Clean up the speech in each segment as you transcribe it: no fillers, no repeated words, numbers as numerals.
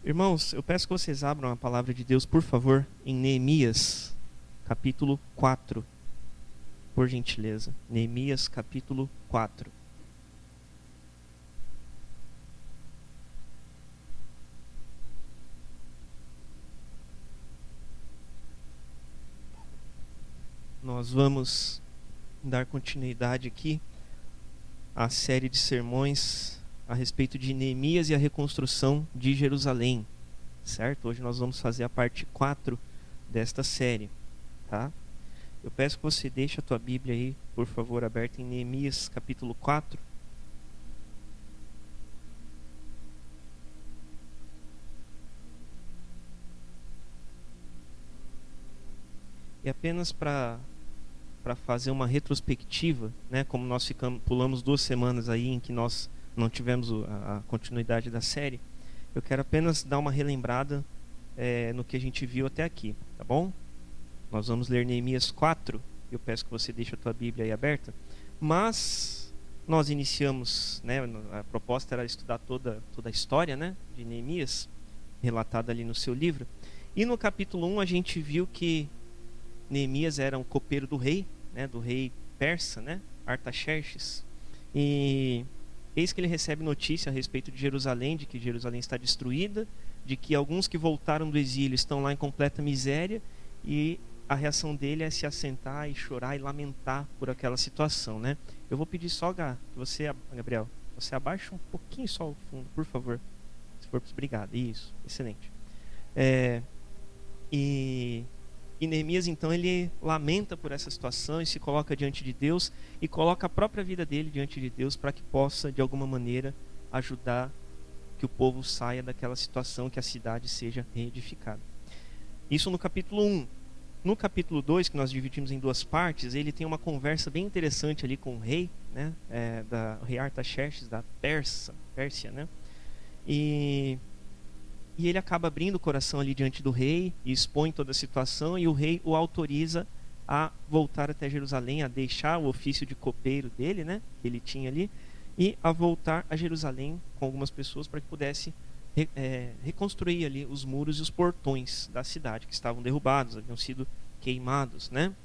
Irmãos, eu peço que vocês abram a palavra de Deus, por favor, em Neemias, capítulo 4, por gentileza. Neemias, capítulo 4. Nós vamos dar continuidade aqui à série de sermões a respeito de Neemias e a reconstrução de Jerusalém, certo? Hoje nós vamos fazer a parte 4 desta série, tá? Eu peço que você deixe a tua Bíblia aí, por favor, aberta em Neemias capítulo 4. E apenas para fazer uma retrospectiva, né, como nós pulamos 2 semanas aí em que nós não tivemos a continuidade da série, eu quero apenas dar uma relembrada no que a gente viu até aqui, tá bom? Nós vamos ler Neemias 4, eu peço que você deixe a tua Bíblia aí aberta, mas nós iniciamos, né, a proposta era estudar toda a história, né, de Neemias, relatada ali no seu livro, e no capítulo 1 a gente viu que Neemias era um copeiro do rei, né, do rei persa, né, Artaxerxes, e eis que ele recebe notícia a respeito de Jerusalém, de que Jerusalém está destruída, de que alguns que voltaram do exílio estão lá em completa miséria, e a reação dele é se assentar e chorar e lamentar por aquela situação, né? Eu vou pedir só, Gabriel, você abaixa um pouquinho só o fundo, por favor, se for possível. Obrigado, isso, excelente. E Neemias, então, ele lamenta por essa situação e se coloca diante de Deus e coloca a própria vida dele diante de Deus para que possa, de alguma maneira, ajudar que o povo saia daquela situação, que a cidade seja reedificada. Isso no capítulo 1. No capítulo 2, que nós dividimos em 2 partes, ele tem uma conversa bem interessante ali com o rei, né, o rei Artaxerxes da Pérsia, né? E ele acaba abrindo o coração ali diante do rei e expõe toda a situação, e o rei o autoriza a voltar até Jerusalém, a deixar o ofício de copeiro dele, né, que ele tinha ali, e a voltar a Jerusalém com algumas pessoas para que pudesse reconstruir ali os muros e os portões da cidade que estavam derrubados, haviam sido queimados, né?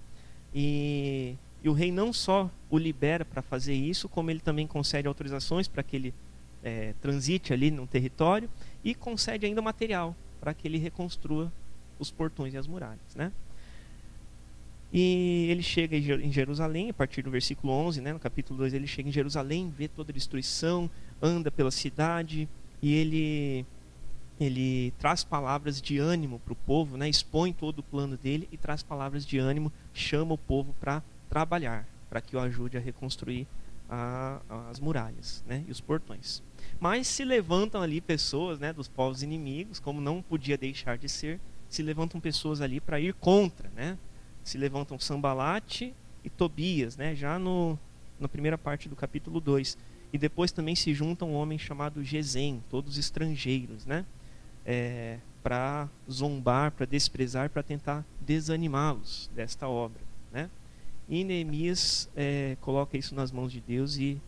E o rei não só o libera para fazer isso, como ele também concede autorizações para que ele transite ali no território e concede ainda material para que ele reconstrua os portões e as muralhas, né? E ele chega em Jerusalém, a partir do versículo 11, né, no capítulo 2, ele chega em Jerusalém, vê toda a destruição, anda pela cidade, e ele traz palavras de ânimo para o povo, né, expõe todo o plano dele e traz palavras de ânimo, chama o povo para trabalhar, para que o ajude a reconstruir as muralhas, né, e os portões. Mas se levantam ali pessoas, né, dos povos inimigos, como não podia deixar de ser, se levantam pessoas ali para ir contra, né? Se levantam Sambalate e Tobias, né, já na primeira parte do capítulo 2. E depois também se junta um homem chamado Gesem, todos estrangeiros, né, para zombar, para desprezar, para tentar desanimá-los desta obra, né? E Neemias coloca isso nas mãos de Deus e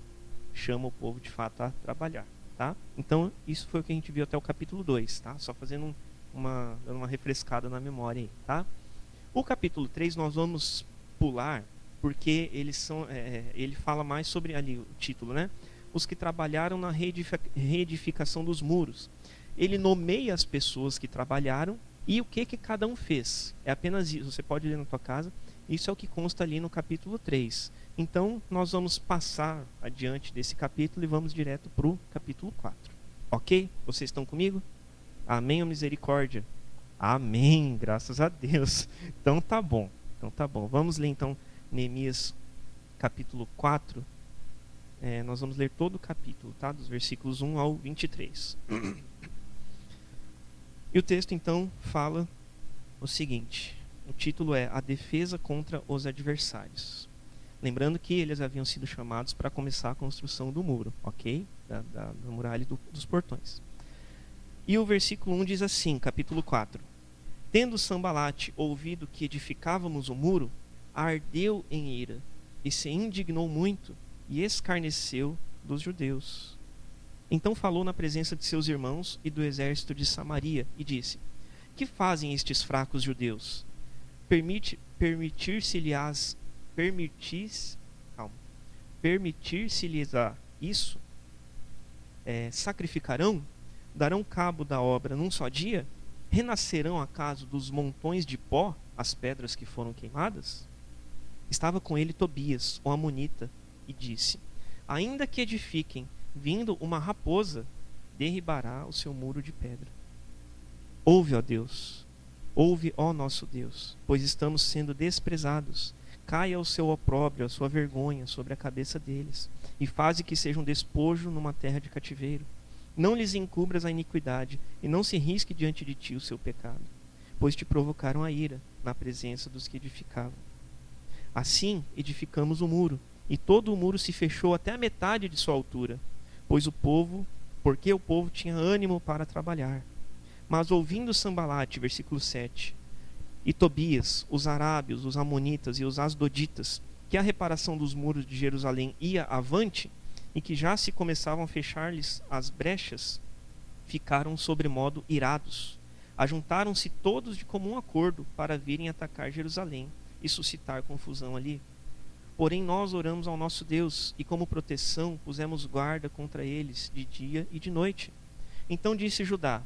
chama o povo de fato a trabalhar, tá? Então isso foi o que a gente viu até o capítulo 2, tá? Só fazendo dando uma refrescada na memória aí, tá? O capítulo 3 nós vamos pular, porque ele fala mais sobre ali o título, né? Os que trabalharam na reedificação dos muros. Ele nomeia as pessoas que trabalharam e o que cada um fez. É apenas isso, você pode ler na tua casa. Isso é o que consta ali no capítulo 3. Então, nós vamos passar adiante desse capítulo e vamos direto para o capítulo 4. Ok? Vocês estão comigo? Amém ou misericórdia? Amém, graças a Deus. Então tá bom. Vamos ler então Neemias capítulo 4. Nós vamos ler todo o capítulo, tá? Dos versículos 1 ao 23. E o texto então fala o seguinte. O título é A Defesa contra os Adversários. Lembrando que eles haviam sido chamados para começar a construção do muro, ok? Da muralha e dos portões. E o versículo 1 diz assim, capítulo 4. Tendo Sambalate ouvido que edificávamos o muro, ardeu em ira, e se indignou muito, e escarneceu dos judeus. Então falou na presença de seus irmãos e do exército de Samaria e disse: Que fazem estes fracos judeus? Permitir-se-lhes calma, permitir-se-lhes-á isso? Sacrificarão? Darão cabo da obra num só dia? Renascerão acaso dos montões de pó as pedras que foram queimadas? Estava com ele Tobias, o amonita, e disse: Ainda que edifiquem, vindo uma raposa, derribará o seu muro de pedra. Ouve, ó Deus, ouve, ó nosso Deus, pois estamos sendo desprezados. Caia o seu opróbrio, a sua vergonha sobre a cabeça deles, e faze que sejam despojo numa terra de cativeiro. Não lhes encubras a iniquidade, e não se risque diante de ti o seu pecado, pois te provocaram a ira na presença dos que edificavam. Assim edificamos o muro, e todo o muro se fechou até a metade de sua altura, porque o povo tinha ânimo para trabalhar. Mas ouvindo Sambalate, versículo 7, e Tobias, os arábios, os amonitas e os asdoditas, que a reparação dos muros de Jerusalém ia avante, e que já se começavam a fechar-lhes as brechas, ficaram sobremodo irados. Ajuntaram-se todos de comum acordo para virem atacar Jerusalém e suscitar confusão ali. Porém nós oramos ao nosso Deus, e como proteção pusemos guarda contra eles de dia e de noite. Então disse Judá: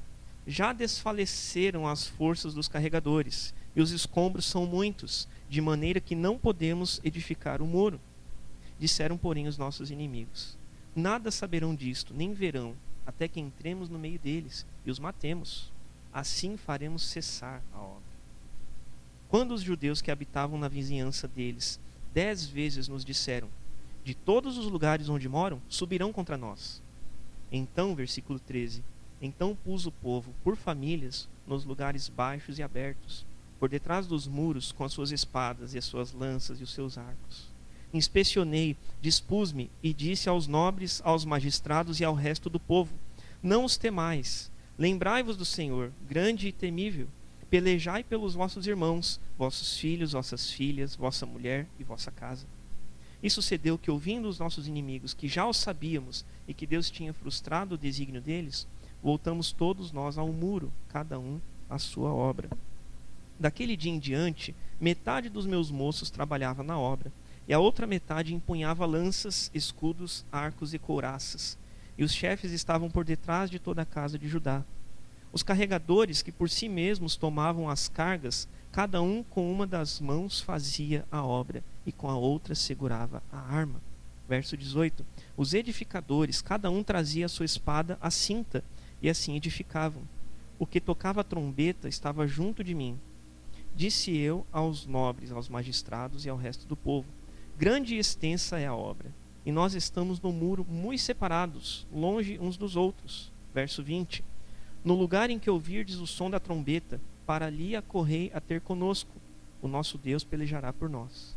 Já desfaleceram as forças dos carregadores, e os escombros são muitos, de maneira que não podemos edificar o muro. Disseram, porém, os nossos inimigos: Nada saberão disto, nem verão, até que entremos no meio deles e os matemos. Assim faremos cessar a obra. Quando os judeus que habitavam na vizinhança deles 10 vezes nos disseram: De todos os lugares onde moram, subirão contra nós. Então, versículo 13, então pus o povo por famílias nos lugares baixos e abertos, por detrás dos muros, com as suas espadas e as suas lanças e os seus arcos. Inspecionei, dispus-me e disse aos nobres, aos magistrados e ao resto do povo: Não os temais, lembrai-vos do Senhor, grande e temível. Pelejai pelos vossos irmãos, vossos filhos, vossas filhas, vossa mulher e vossa casa. E sucedeu que, ouvindo os nossos inimigos, que já o sabíamos e que Deus tinha frustrado o desígnio deles, voltamos todos nós ao muro, cada um à sua obra. Daquele dia em diante, metade dos meus moços trabalhava na obra, e a outra metade empunhava lanças, escudos, arcos e couraças, e os chefes estavam por detrás de toda a casa de Judá. Os carregadores, que por si mesmos tomavam as cargas, cada um com uma das mãos fazia a obra, e com a outra segurava a arma. Verso 18. Os edificadores, cada um trazia a sua espada à cinta, e assim edificavam. O que tocava a trombeta estava junto de mim. Disse eu aos nobres, aos magistrados e ao resto do povo: Grande e extensa é a obra, e nós estamos no muro muito separados, longe uns dos outros. Verso 20. No lugar em que ouvirdes o som da trombeta, para ali acorrei a ter conosco. O nosso Deus pelejará por nós.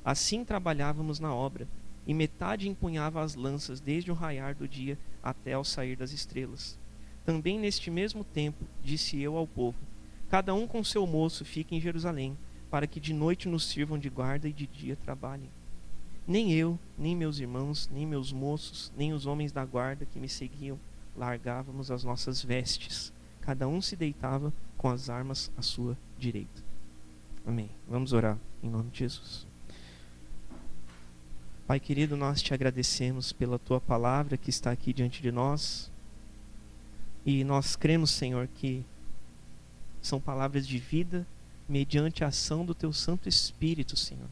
Assim trabalhávamos na obra, e metade empunhava as lanças desde o raiar do dia até ao sair das estrelas. Também neste mesmo tempo disse eu ao povo: Cada um com seu moço fique em Jerusalém, para que de noite nos sirvam de guarda e de dia trabalhem. Nem eu, nem meus irmãos, nem meus moços, nem os homens da guarda que me seguiam largávamos as nossas vestes. Cada um se deitava com as armas à sua direita. Amém. Vamos orar em nome de Jesus. Pai querido, nós te agradecemos pela tua palavra que está aqui diante de nós. E nós cremos, Senhor, que são palavras de vida mediante a ação do teu Santo Espírito, Senhor.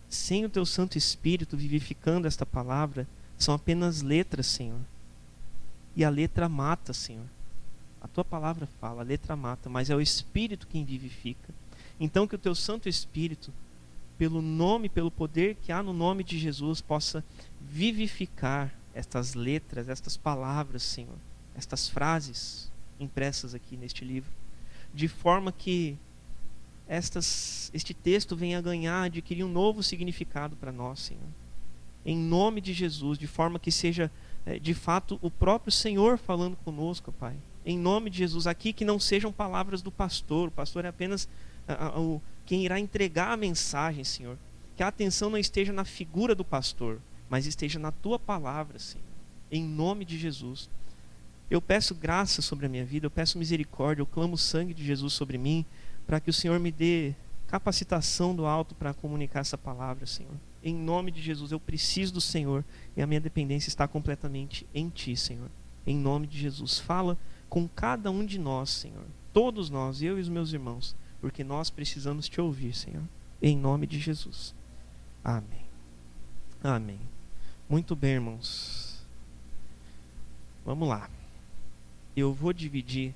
Sem o teu Santo Espírito vivificando esta palavra, são apenas letras, Senhor. E a letra mata, Senhor. A tua palavra fala, a letra mata, mas é o Espírito quem vivifica. Então que o teu Santo Espírito, pelo nome, pelo poder que há no nome de Jesus, possa vivificar estas letras, estas palavras, Senhor, estas frases impressas aqui neste livro, de forma que este texto venha a ganhar, adquirir um novo significado para nós, Senhor. Em nome de Jesus, de forma que seja de fato o próprio Senhor falando conosco, Pai. Em nome de Jesus, aqui que não sejam palavras do pastor. O pastor é apenas quem irá entregar a mensagem, Senhor. Que a atenção não esteja na figura do pastor, mas esteja na tua palavra, Senhor. Em nome de Jesus. Eu peço graça sobre a minha vida, eu peço misericórdia, eu clamo o sangue de Jesus sobre mim, para que o Senhor me dê capacitação do alto para comunicar essa palavra, Senhor. Em nome de Jesus, eu preciso do Senhor e a minha dependência está completamente em Ti, Senhor. Em nome de Jesus, fala com cada um de nós, Senhor. Todos nós, eu e os meus irmãos, porque nós precisamos Te ouvir, Senhor. Em nome de Jesus. Amém. Amém. Muito bem, irmãos. Vamos lá. Eu vou dividir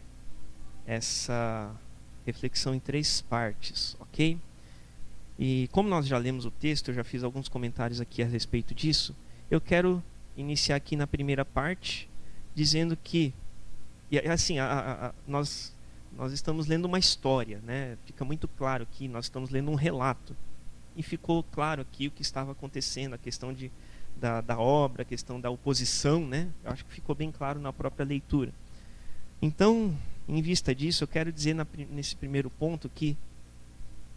essa reflexão em 3 partes, ok? E como nós já lemos o texto, eu já fiz alguns comentários aqui a respeito disso, eu quero iniciar aqui na primeira parte, dizendo que, e assim, nós estamos lendo uma história, né? Fica muito claro aqui, nós estamos lendo um relato. E ficou claro aqui o que estava acontecendo, a questão da obra, a questão da oposição, né? Eu acho que ficou bem claro na própria leitura. Então, em vista disso, eu quero dizer nesse primeiro ponto que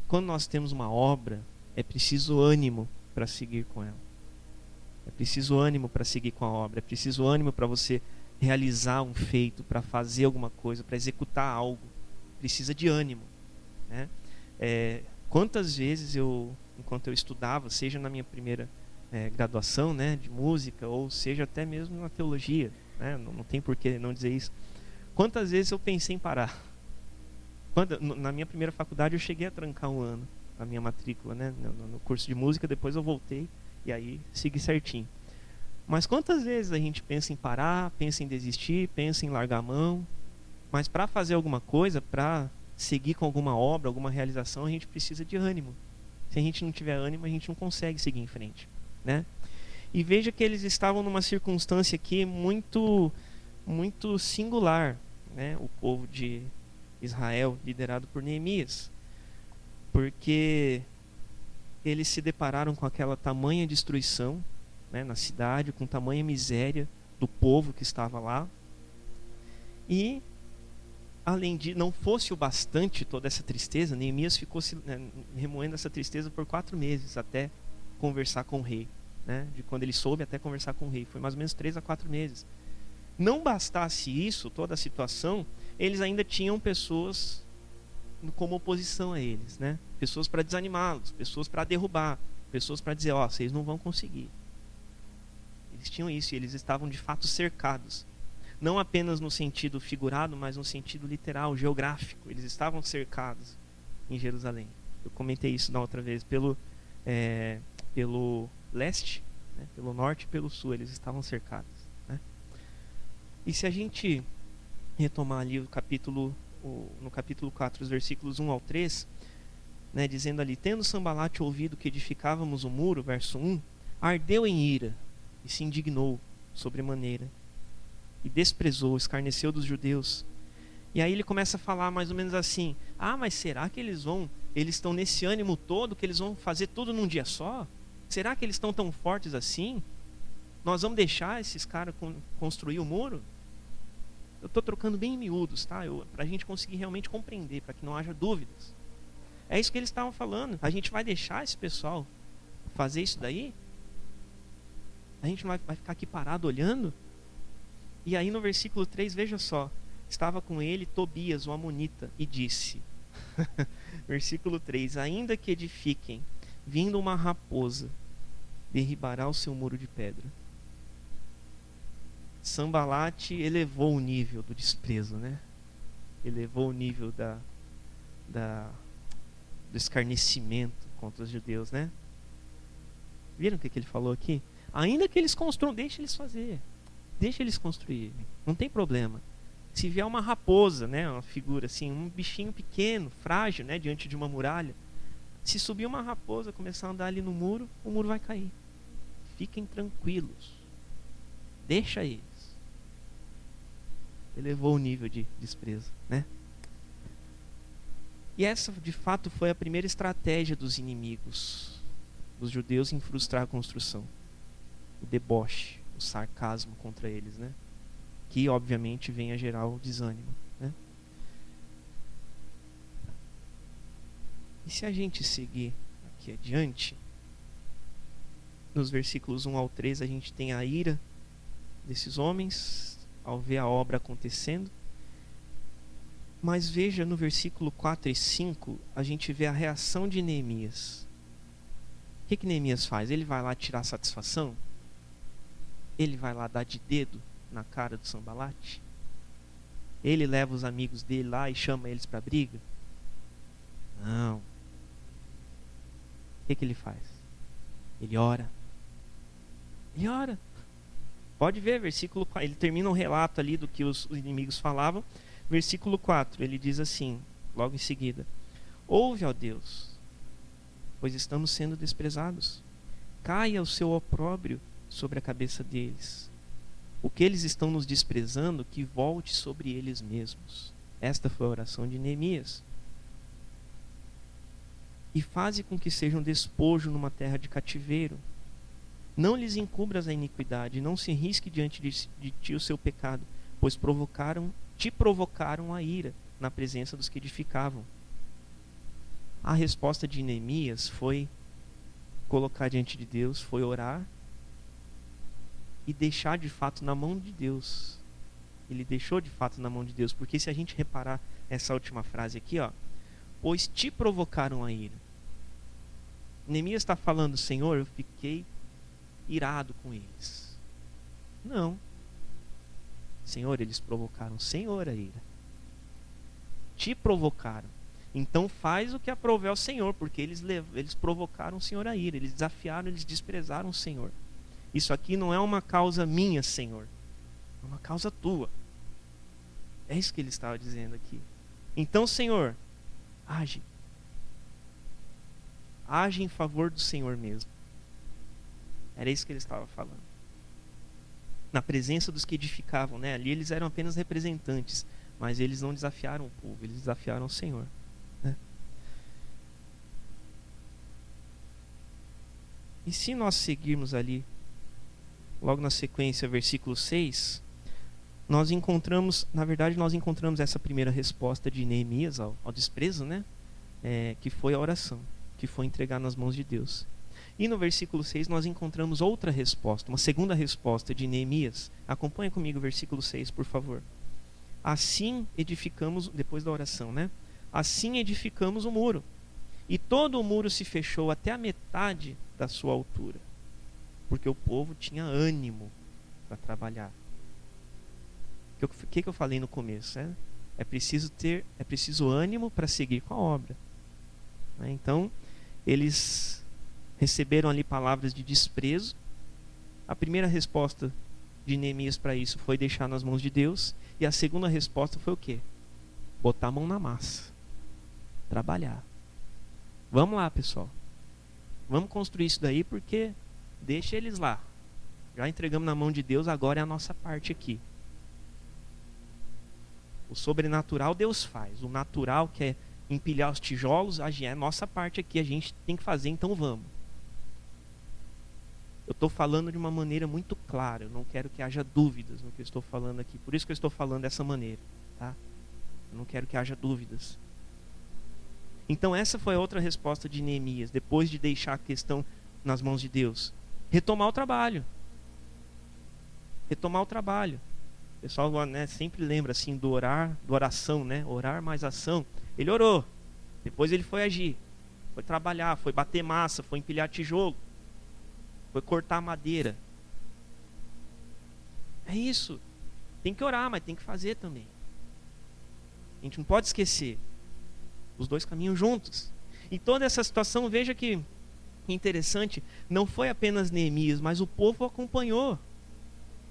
quando nós temos uma obra, é preciso ânimo para seguir com ela. É preciso ânimo para seguir com a obra. É preciso ânimo para você realizar um feito, para fazer alguma coisa, para executar algo. Precisa de ânimo, né? Quantas vezes enquanto eu estudava, seja na minha primeira graduação, né, de música, ou seja até mesmo na teologia, né, não tem por que não dizer isso. Quantas vezes eu pensei em parar? Na minha primeira faculdade eu cheguei a trancar um ano a minha matrícula, né, no curso de música, depois eu voltei e aí segui certinho. Mas quantas vezes a gente pensa em parar, pensa em desistir, pensa em largar a mão, mas para fazer alguma coisa, para seguir com alguma obra, alguma realização, a gente precisa de ânimo. Se a gente não tiver ânimo, a gente não consegue seguir em frente, né? E veja que eles estavam numa circunstância aqui muito singular, né? O povo de Israel, liderado por Neemias, porque eles se depararam com aquela tamanha destruição, né, na cidade, com tamanha miséria do povo que estava lá. E além de não fosse o bastante toda essa tristeza, Neemias ficou remoendo essa tristeza por 4 meses até conversar com o rei, né? De quando ele soube até conversar com o rei, foi mais ou menos 3 a 4 meses. Não bastasse isso, toda a situação, eles ainda tinham pessoas como oposição a eles, né? Pessoas para desanimá-los, pessoas para derrubar, pessoas para dizer, vocês não vão conseguir. Eles tinham isso, e eles estavam de fato cercados. Não apenas no sentido figurado, mas no sentido literal, geográfico. Eles estavam cercados em Jerusalém. Eu comentei isso na outra vez. Pelo leste, né, pelo norte e pelo sul, eles estavam cercados, né? E se a gente retomar ali no capítulo 4, os versículos 1 ao 3, né, dizendo ali, tendo Sambalate ouvido que edificávamos o muro, verso 1, ardeu em ira e se indignou sobremaneira e desprezou, escarneceu dos judeus. E aí ele começa a falar mais ou menos assim, mas será que eles estão nesse ânimo todo que eles vão fazer tudo num dia só? Será que eles estão tão fortes assim? Nós vamos deixar esses caras construir o muro? Eu estou trocando bem em miúdos, tá? Para a gente conseguir realmente compreender, para que não haja dúvidas. É isso que eles estavam falando. A gente vai deixar esse pessoal fazer isso daí? A gente não vai ficar aqui parado olhando? E aí no versículo 3, veja só, estava com ele Tobias, o amonita, e disse, versículo 3, ainda que edifiquem, vindo uma raposa, derribará o seu muro de pedra. Sambalate elevou o nível do desprezo, né? Elevou o nível do escarnecimento contra os judeus, né? Viram o que ele falou aqui? Ainda que eles construam, deixa eles fazer. Deixa eles construírem, não tem problema. Se vier uma raposa, né, uma figura assim, um bichinho pequeno, frágil, né, diante de uma muralha, se subir uma raposa, começar a andar ali no muro, o muro vai cair. Fiquem tranquilos. Deixa eles. Elevou o nível de desprezo, né? E essa, de fato, foi a primeira estratégia dos inimigos, dos judeus, em frustrar a construção. O deboche, o sarcasmo contra eles, né? Que obviamente vem a gerar o desânimo, né? E se a gente seguir aqui adiante, nos versículos 1 ao 3 a gente tem a ira desses homens ao ver a obra acontecendo. Mas veja no versículo 4 e 5, a gente vê a reação de Neemias. O que Neemias faz? Ele vai lá tirar satisfação? Ele vai lá dar de dedo na cara do Sanbalate? Ele leva os amigos dele lá e chama eles para briga? Não. O que ele faz? Ele ora. Ele ora. Pode ver, versículo 4. Ele termina um relato ali do que os inimigos falavam. Versículo 4, ele diz assim, logo em seguida: ouve, ó Deus, pois estamos sendo desprezados. Caia o seu opróbrio sobre a cabeça deles. O que eles estão nos desprezando, que volte sobre eles mesmos. Esta foi a oração de Neemias. E faze com que sejam despojo numa terra de cativeiro. Não lhes encubras a iniquidade, não se risque diante de ti o seu pecado, pois te provocaram a ira na presença dos que edificavam. A resposta de Neemias foi colocar diante de Deus, foi orar e deixar de fato na mão de Deus. Ele deixou de fato na mão de Deus, porque se a gente reparar essa última frase aqui, ó, pois te provocaram a ira. Neemias está falando, Senhor, eu fiquei irado com eles. Não. Senhor, eles provocaram, Senhor, a ira. Te provocaram. Então faz o que aprouver ao Senhor, porque eles provocaram o Senhor a ira. Eles desafiaram, eles desprezaram o Senhor. Isso aqui não é uma causa minha, Senhor. É uma causa tua. É isso que ele estava dizendo aqui. Então, Senhor, age. Age em favor do Senhor mesmo. Era isso que ele estava falando. Na presença dos que edificavam, né? Ali eles eram apenas representantes, mas eles não desafiaram o povo, eles desafiaram o Senhor, né? E se nós seguirmos ali, logo na sequência, versículo 6, nós encontramos essa primeira resposta de Neemias ao desprezo, né? Que foi a oração, que foi entregar nas mãos de Deus. E no versículo 6 nós encontramos outra resposta, uma segunda resposta de Neemias. Acompanha comigo o versículo 6, por favor. Assim edificamos, depois da oração, né? Assim edificamos o muro. E todo o muro se fechou até a metade da sua altura, porque o povo tinha ânimo para trabalhar. O que eu falei no começo? Né? É preciso ânimo para seguir com a obra. Então, eles receberam ali palavras de desprezo. A primeira resposta de Neemias para isso foi deixar nas mãos de Deus. E a segunda resposta foi o quê? Botar a mão na massa. Trabalhar. Vamos lá, pessoal. Vamos construir isso daí, porque deixa eles lá. Já entregamos na mão de Deus, agora é a nossa parte aqui. O sobrenatural Deus faz. O natural, que é empilhar os tijolos, é a nossa parte aqui. A gente tem que fazer, então vamos. Eu estou falando de uma maneira muito clara. Eu não quero que haja dúvidas no que eu estou falando aqui. Por isso que eu estou falando dessa maneira. Tá? Eu não quero que haja dúvidas. Então essa foi a outra resposta de Neemias. Depois de deixar a questão nas mãos de Deus. Retomar o trabalho. Retomar o trabalho. O pessoal, né, sempre lembra assim do oração, né? Orar mais ação. Ele orou. Depois ele foi agir. Foi trabalhar, foi bater massa, foi empilhar tijolo. Foi cortar madeira. É isso. Tem que orar, mas tem que fazer também. A gente não pode esquecer. Os dois caminham juntos. E toda essa situação, veja que interessante, não foi apenas Neemias, mas o povo acompanhou.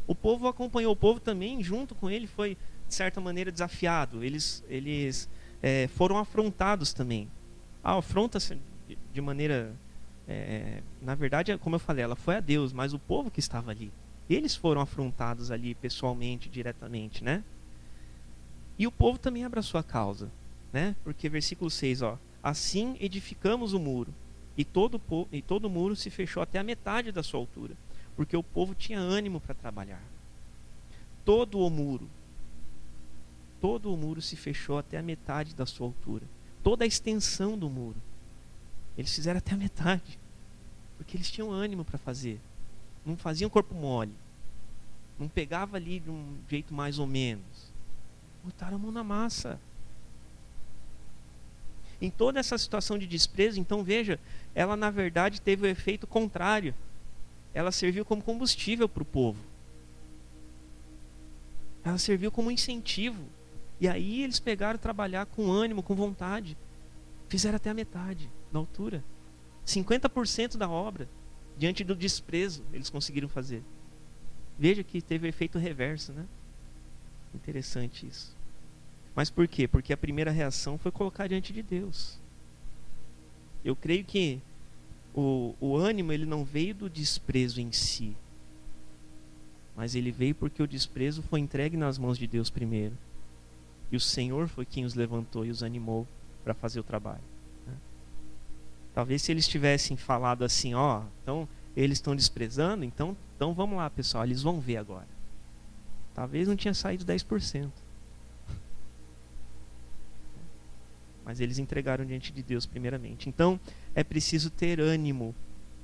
O povo acompanhou. O povo também, junto com ele, foi, de certa maneira, desafiado. Eles foram afrontados também. A afronta de maneira... na verdade, como eu falei, ela foi a Deus, mas o povo que estava ali, eles foram afrontados ali pessoalmente, diretamente, né? E o povo também abraçou a causa, né? Porque versículo 6, ó, assim edificamos o muro, e todo o muro se fechou até a metade da sua altura, porque o povo tinha ânimo para trabalhar. Todo o muro se fechou até a metade da sua altura, toda a extensão do muro. Eles fizeram até a metade, porque eles tinham ânimo para fazer. Não faziam corpo mole. Não pegava ali de um jeito mais ou menos. Botaram a mão na massa. Em toda essa situação de desprezo, então veja, ela na verdade teve o efeito contrário. Ela serviu como combustível para o povo. Ela serviu como incentivo. E aí eles pegaram trabalhar com ânimo, com vontade. Fizeram até a metade da altura. 50% da obra, diante do desprezo, eles conseguiram fazer. Veja que teve o efeito reverso, né? Interessante isso. Mas por quê? Porque a primeira reação foi colocar diante de Deus. Eu creio que o ânimo ele não veio do desprezo em si, mas ele veio porque o desprezo foi entregue nas mãos de Deus primeiro. E o Senhor foi quem os levantou e os animou para fazer o trabalho. Né? Talvez se eles tivessem falado assim, ó, então eles estão desprezando, então vamos lá, pessoal, eles vão ver agora. Talvez não tinha saído 10%. Mas eles entregaram diante de Deus primeiramente. Então, é preciso ter ânimo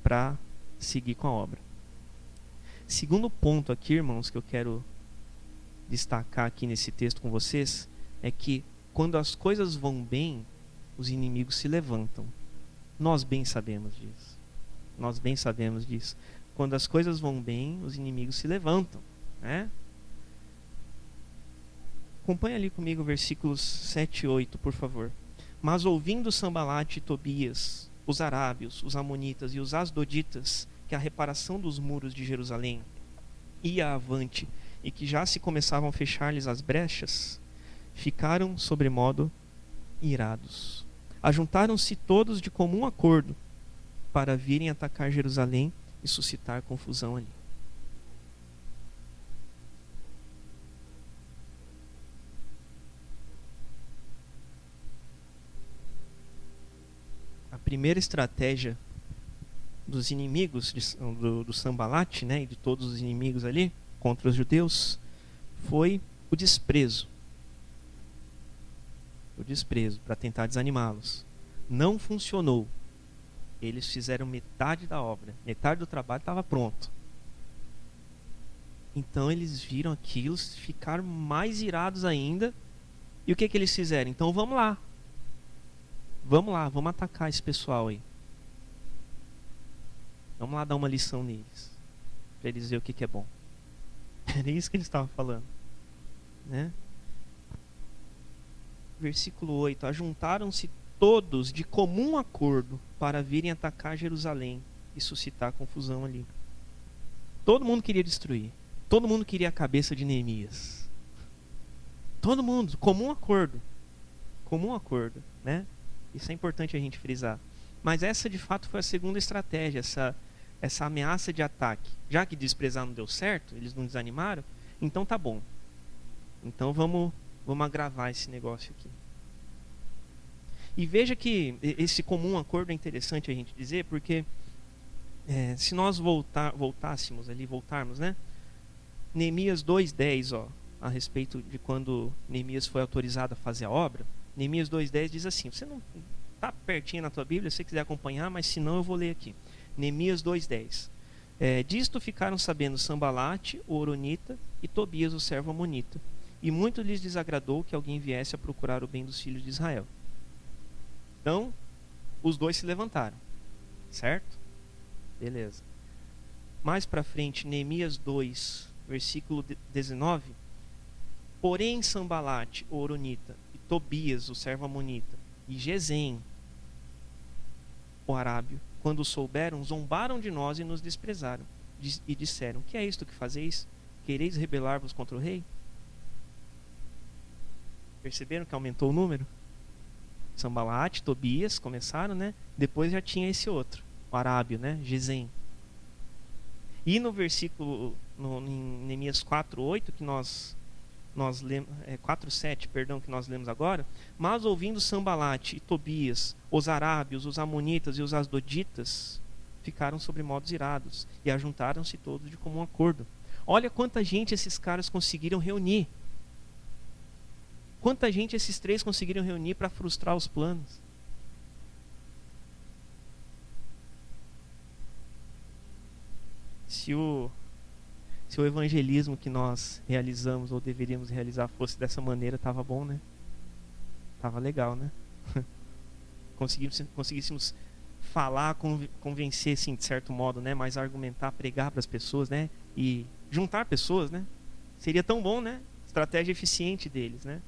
para seguir com a obra. Segundo ponto aqui, irmãos, que eu quero destacar aqui nesse texto com vocês, é que quando as coisas vão bem, os inimigos se levantam. Nós bem sabemos disso. Nós bem sabemos disso. Quando as coisas vão bem, os inimigos se levantam, né? Acompanhe ali comigo versículos 7 e 8, por favor. Mas ouvindo Sambalate e Tobias, os arábios, os amonitas e os asdoditas, que a reparação dos muros de Jerusalém ia avante e que já se começavam a fechar-lhes as brechas, ficaram sobremodo irados. Ajuntaram-se todos de comum acordo para virem atacar Jerusalém e suscitar confusão ali. A primeira estratégia dos inimigos do Sambalate, né, e de todos os inimigos ali contra os judeus foi o desprezo. O desprezo para tentar desanimá-los. Não funcionou. Eles fizeram metade da obra, metade do trabalho estava pronto. Então eles viram aquilo, ficaram mais irados ainda. E o que eles fizeram? Então vamos lá. Vamos lá, vamos atacar esse pessoal aí. Vamos lá dar uma lição neles. Para eles verem o que é bom. Era isso que eles estavam falando. Né? Versículo 8. Ajuntaram-se todos de comum acordo para virem atacar Jerusalém e suscitar confusão ali. Todo mundo queria destruir. Todo mundo queria a cabeça de Neemias. Todo mundo, comum acordo. Comum acordo, né? Isso é importante a gente frisar. Mas essa de fato foi a segunda estratégia, essa ameaça de ataque. Já que desprezar não deu certo, eles não desanimaram, então tá bom. Então vamos agravar esse negócio aqui. E veja que esse comum acordo é interessante a gente dizer, porque se nós voltarmos, né? Neemias 2:10, ó, a respeito de quando Neemias foi autorizado a fazer a obra, Neemias 2:10 diz assim, você não está pertinho na tua Bíblia, se você quiser acompanhar, mas se não eu vou ler aqui. Neemias 2:10. Disto ficaram sabendo Sambalate, o Horonita, e Tobias, o servo amonita. E muito lhes desagradou que alguém viesse a procurar o bem dos filhos de Israel. Então, os dois se levantaram. Certo? Beleza. Mais para frente, Neemias 2, versículo 19. Porém, Sambalate, o Horonita, e Tobias, o servo amonita, e Gesem, o arábio, quando souberam, zombaram de nós e nos desprezaram. E disseram, que é isto que fazeis? Quereis rebelar-vos contra o rei? Perceberam que aumentou o número? Sambalate, Tobias começaram, né? Depois já tinha esse outro, o arábio, né? Gesem. E no versículo, em Neemias 4:8, que nós lemos, 4:7, perdão, que nós lemos agora, mas ouvindo Sambalate e Tobias, os arábios, os amonitas e os asdoditas, ficaram sobre modos irados e ajuntaram-se todos de comum acordo. Olha quanta gente esses caras conseguiram reunir. Quanta gente esses três conseguiram reunir para frustrar os planos. Se Se o evangelismo que nós realizamos ou deveríamos realizar fosse dessa maneira, tava bom, né? Tava legal, né? Conseguíssemos falar, convencer, assim, de certo modo, né? Mas argumentar, pregar para as pessoas, né? E juntar pessoas, né? Seria tão bom, né? Estratégia eficiente deles, né?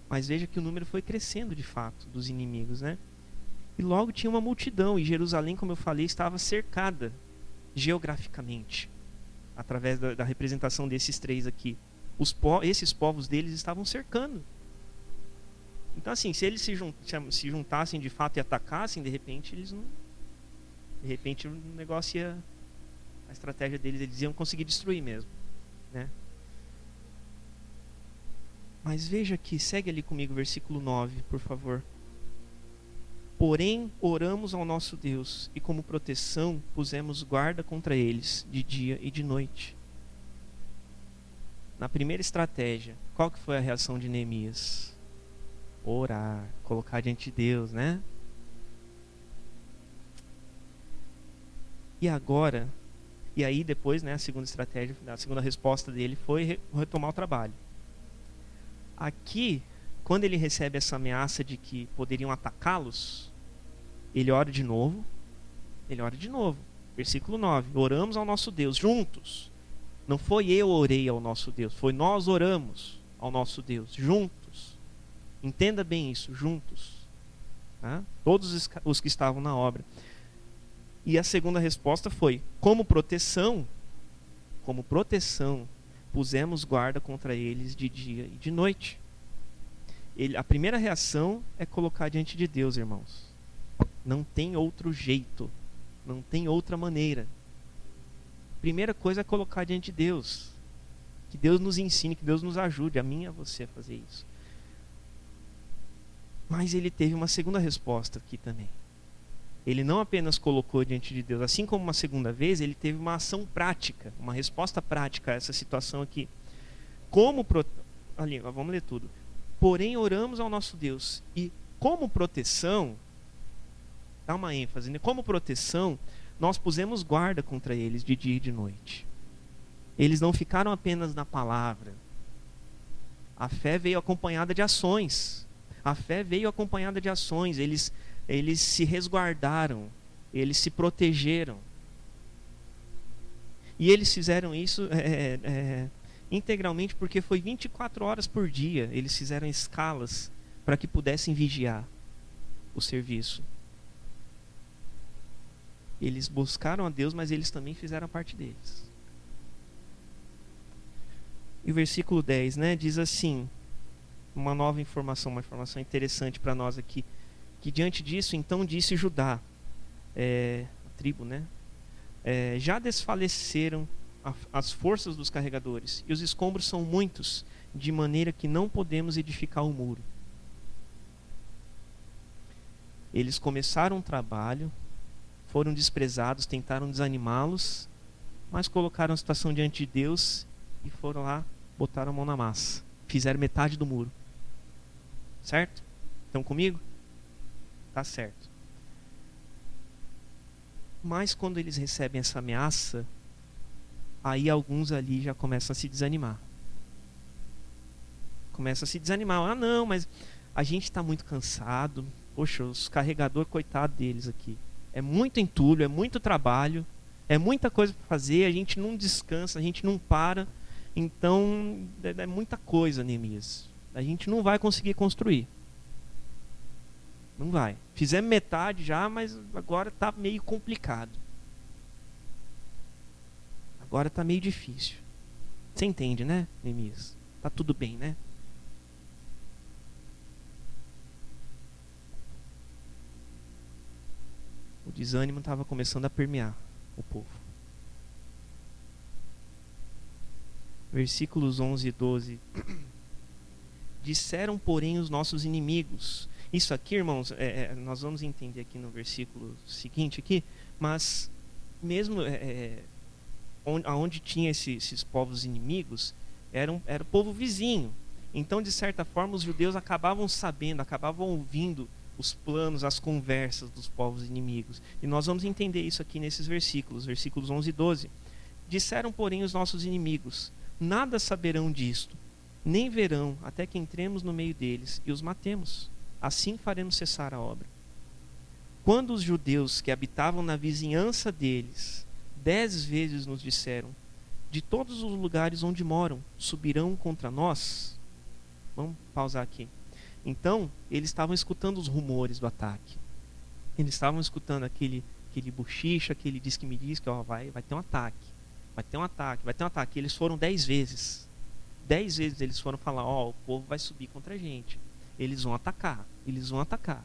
Mas veja que o número foi crescendo de fato dos inimigos, né? E logo tinha uma multidão, e Jerusalém, como eu falei, estava cercada geograficamente, através da representação desses três aqui. Esses povos deles estavam cercando. Então, assim, se eles se juntassem de fato e atacassem, de repente eles não. De repente o negócio ia. A estratégia deles, eles iam conseguir destruir mesmo, né? Mas veja aqui, segue ali comigo, versículo 9, por favor. Porém, oramos ao nosso Deus, e como proteção pusemos guarda contra eles, de dia e de noite. Na primeira estratégia, qual que foi a reação de Neemias? Orar, colocar diante de Deus, né? E agora, e aí depois, né, a segunda estratégia, a segunda resposta dele foi retomar o trabalho. Aqui, quando ele recebe essa ameaça de que poderiam atacá-los, ele ora de novo. Versículo 9. Oramos ao nosso Deus juntos. Não foi eu orei ao nosso Deus, foi nós oramos ao nosso Deus juntos. Entenda bem isso, juntos. Tá? Todos os que estavam na obra. E a segunda resposta foi: como proteção, pusemos guarda contra eles de dia e de noite. A primeira reação é colocar diante de Deus, irmãos. Não tem outro jeito, não tem outra maneira. Primeira coisa é colocar diante de Deus. Que Deus nos ensine, que Deus nos ajude, a mim e a você a fazer isso. Mas ele teve uma segunda resposta aqui também. Ele não apenas colocou diante de Deus, assim como uma segunda vez, ele teve uma ação prática, uma resposta prática a essa situação aqui. Ali, vamos ler tudo. Porém, oramos ao nosso Deus, e como proteção, dá uma ênfase, né? Como proteção, nós pusemos guarda contra eles de dia e de noite. Eles não ficaram apenas na palavra. A fé veio acompanhada de ações. Eles se resguardaram, eles se protegeram. E eles fizeram isso integralmente porque foi 24 horas por dia. Eles fizeram escalas para que pudessem vigiar o serviço. Eles buscaram a Deus, mas eles também fizeram a parte deles. E o versículo 10, né, diz assim, uma informação interessante para nós aqui, que diante disso, então disse Judá, a tribo, né, já desfaleceram as forças dos carregadores, e os escombros são muitos, de maneira que não podemos edificar o muro. Eles começaram um trabalho, foram desprezados, tentaram desanimá-los, mas colocaram a situação diante de Deus e foram lá, botaram a mão na massa, fizeram metade do muro. Certo? Estão comigo? Tá certo. Mas quando eles recebem essa ameaça, aí alguns ali já começam a se desanimar. Ah, não, mas a gente está muito cansado. Poxa, os carregadores, coitado deles aqui. É muito entulho, é muito trabalho, é muita coisa para fazer, a gente não descansa, a gente não para. Então, é muita coisa, Neemias. A gente não vai conseguir construir. Não vai. Fizemos metade já, mas agora está meio complicado. Agora está meio difícil. Você entende, né, Neemias? Tá tudo bem, né? O desânimo estava começando a permear o povo. Versículos 11 e 12. Disseram, porém, os nossos inimigos. Isso aqui, irmãos, nós vamos entender aqui no versículo seguinte aqui, mas mesmo onde tinha esses povos inimigos, era o povo vizinho. Então, de certa forma, os judeus acabavam sabendo, acabavam ouvindo os planos, as conversas dos povos inimigos. E nós vamos entender isso aqui nesses versículos 11 e 12. Disseram, porém, os nossos inimigos: nada saberão disto, nem verão, até que entremos no meio deles e os matemos. Assim faremos cessar a obra. Quando os judeus que habitavam na vizinhança deles 10 vezes nos disseram: de todos os lugares onde moram, subirão contra nós. Vamos pausar aqui. Então, eles estavam escutando os rumores do ataque. Eles estavam escutando aquele bochicho, aquele diz que me diz que ó, vai ter um ataque. Vai ter um ataque, vai ter um ataque. Eles foram 10 vezes. 10 vezes eles foram falar: ó, o povo vai subir contra a gente. Eles vão atacar. Eles vão atacar.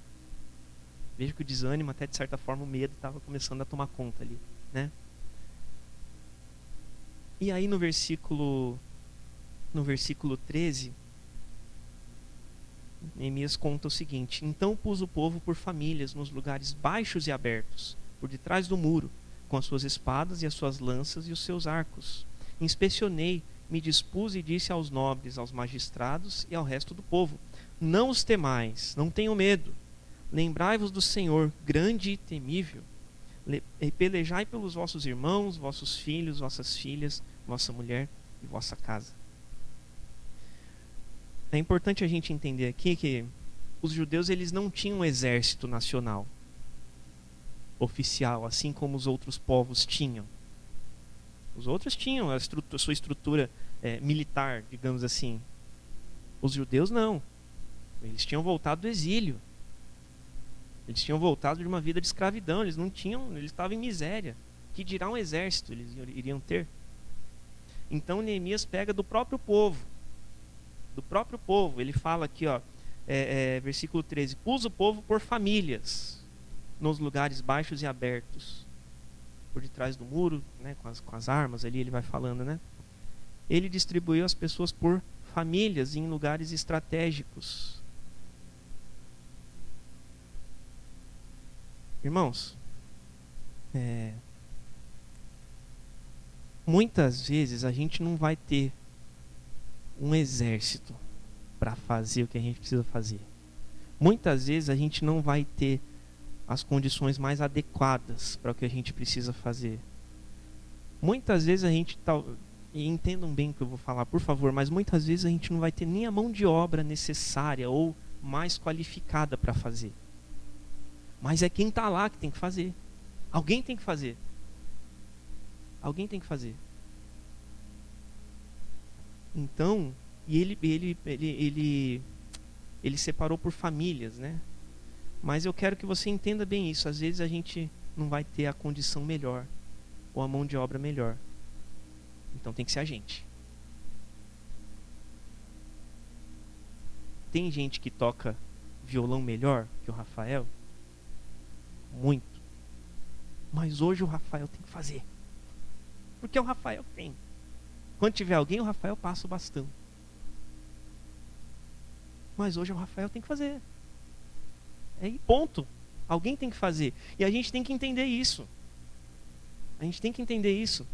Veja que o desânimo, até de certa forma, o medo estava começando a tomar conta ali, né? E aí no versículo 13, Neemias conta o seguinte: então pus o povo por famílias nos lugares baixos e abertos, por detrás do muro, com as suas espadas e as suas lanças e os seus arcos. Inspecionei, me dispus e disse aos nobres, aos magistrados e ao resto do povo: não os temais, não tenham medo. Lembrai-vos do Senhor, grande e temível. E pelejai pelos vossos irmãos, vossos filhos, vossas filhas, vossa mulher e vossa casa. É importante a gente entender aqui que os judeus eles não tinham um exército nacional oficial, assim como os outros povos tinham. Os outros tinham a sua estrutura militar, digamos assim. Os judeus não. Eles tinham voltado do exílio. Eles tinham voltado de uma vida de escravidão. Eles estavam em miséria. Que dirá um exército eles iriam ter? Então Neemias pega do próprio povo. Do próprio povo. Ele fala aqui, ó, versículo 13: pus o povo por famílias nos lugares baixos e abertos, por detrás do muro, né, com as armas ali, ele vai falando, né? Ele distribuiu as pessoas por famílias em lugares estratégicos. Irmãos, muitas vezes a gente não vai ter um exército para fazer o que a gente precisa fazer. Muitas vezes a gente não vai ter as condições mais adequadas para o que a gente precisa fazer. Muitas vezes a gente e entendam bem o que eu vou falar, por favor, mas muitas vezes a gente não vai ter nem a mão de obra necessária ou mais qualificada para fazer. Mas é quem está lá que tem que fazer. Alguém tem que fazer. Alguém tem que fazer. Então, e ele separou por famílias, né? Mas eu quero que você entenda bem isso. Às vezes a gente não vai ter a condição melhor ou a mão de obra melhor. Então tem que ser a gente. Tem gente que toca violão melhor que o Rafael? Muito. Mas hoje o Rafael tem que fazer. Porque o Rafael tem. Quando tiver alguém, o Rafael passa o bastão. Mas hoje o Rafael tem que fazer. E ponto. Alguém tem que fazer. E a gente tem que entender isso. A gente tem que entender isso.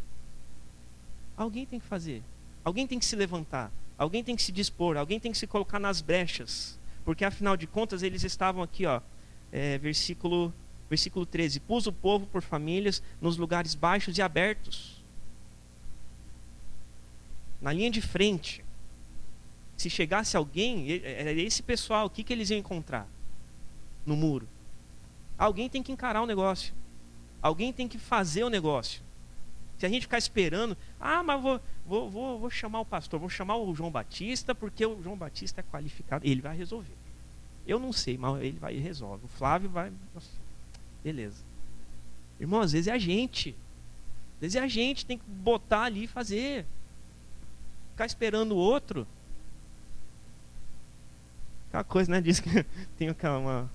Alguém tem que fazer. Alguém tem que se levantar. Alguém tem que se dispor. Alguém tem que se colocar nas brechas. Porque afinal de contas eles estavam aqui, ó, versículo 13. Pus o povo por famílias nos lugares baixos e abertos. Na linha de frente. Se chegasse alguém, era esse pessoal, o que eles iam encontrar? No muro. Alguém tem que encarar o negócio. Alguém tem que fazer o negócio. Se a gente ficar esperando, mas vou chamar o pastor, vou chamar o João Batista, porque o João Batista é qualificado, ele vai resolver. Eu não sei, mas ele vai e resolve. O Flávio vai... Nossa, beleza. Irmão, às vezes é a gente. Às vezes é a gente, tem que botar ali e fazer. Ficar esperando o outro. Aquela coisa, né? Diz que tem aquela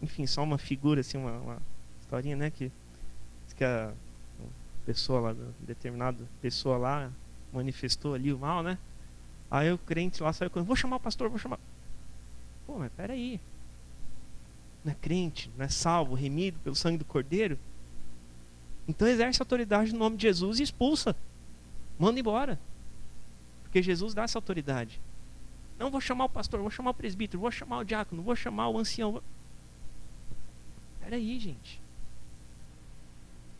enfim, só uma figura, assim, uma historinha, né? Que diz que a pessoa lá, determinada pessoa lá, manifestou ali o mal, né? Aí o crente lá saiu correndo: vou chamar o pastor, vou chamar. Pô, mas peraí. Não é crente, não é salvo, remido pelo sangue do Cordeiro? Então exerce autoridade no nome de Jesus e expulsa. Manda embora. Porque Jesus dá essa autoridade. Não vou chamar o pastor, vou chamar o presbítero, vou chamar o diácono, vou chamar o ancião. Peraí, gente.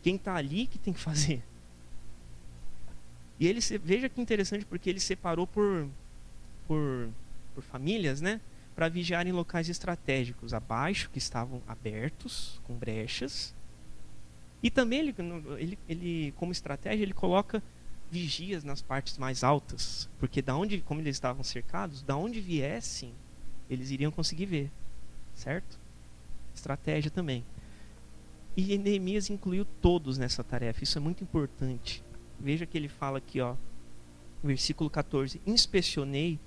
Quem está ali que tem que fazer. E ele, veja que interessante, porque ele separou por, por famílias, né? Para vigiar em locais estratégicos abaixo, que estavam abertos, com brechas. E também ele como estratégia, ele coloca vigias nas partes mais altas, porque como eles estavam cercados, da onde viessem, eles iriam conseguir ver, certo? Estratégia também. E Neemias incluiu todos nessa tarefa, isso é muito importante. Veja que ele fala aqui, ó, versículo 14: inspecionei,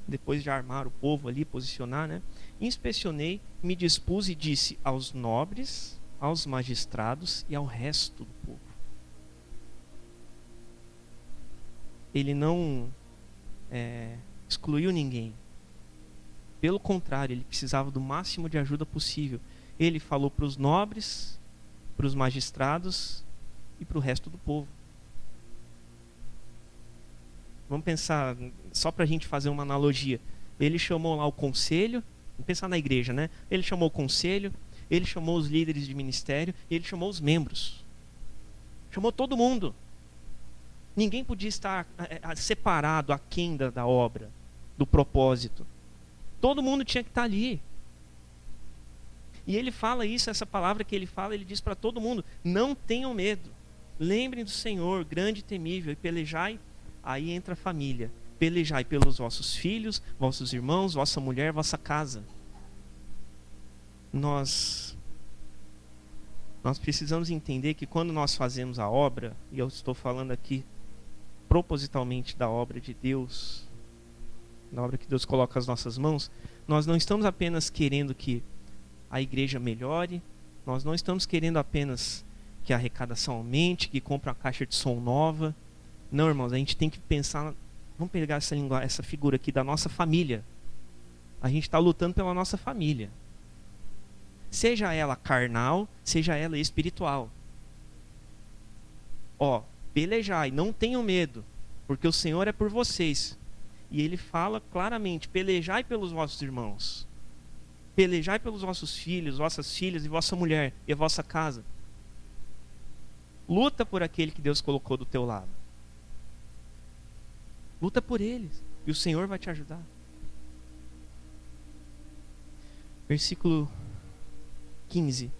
depois de armar o povo ali, posicionar, né? Inspecionei, me dispus e disse aos nobres, aos magistrados e ao resto do povo. Ele não excluiu ninguém. Pelo contrário, ele precisava do máximo de ajuda possível. Ele falou para os nobres, para os magistrados e para o resto do povo. Vamos pensar, só para a gente fazer uma analogia. Ele chamou lá o conselho, vamos pensar na igreja, né? Ele chamou o conselho, ele chamou os líderes de ministério, ele chamou os membros. Chamou todo mundo. Ninguém podia estar separado, aquém da obra, do propósito. Todo mundo tinha que estar ali. E ele fala isso, essa palavra que ele fala, ele diz para todo mundo: não tenham medo. Lembrem do Senhor, grande e temível, e pelejai. Aí entra a família. Pelejai pelos vossos filhos, vossos irmãos, vossa mulher, vossa casa. Nós precisamos entender que quando nós fazemos a obra, e eu estou falando aqui propositalmente da obra de Deus, da obra que Deus coloca nas nossas mãos, nós não estamos apenas querendo que a igreja melhore, nós não estamos querendo apenas que a arrecadação aumente, que compre uma caixa de som nova. Não, irmãos, a gente tem que pensar, vamos pegar essa figura aqui da nossa família. A gente está lutando pela nossa família. Seja ela carnal, seja ela espiritual. Ó, pelejai, não tenham medo, porque o Senhor é por vocês. E ele fala claramente: pelejai pelos vossos irmãos. Pelejai pelos vossos filhos, vossas filhas e vossa mulher e a vossa casa. Luta por aquele que Deus colocou do teu lado. Luta por eles e o Senhor vai te ajudar. Versículo 15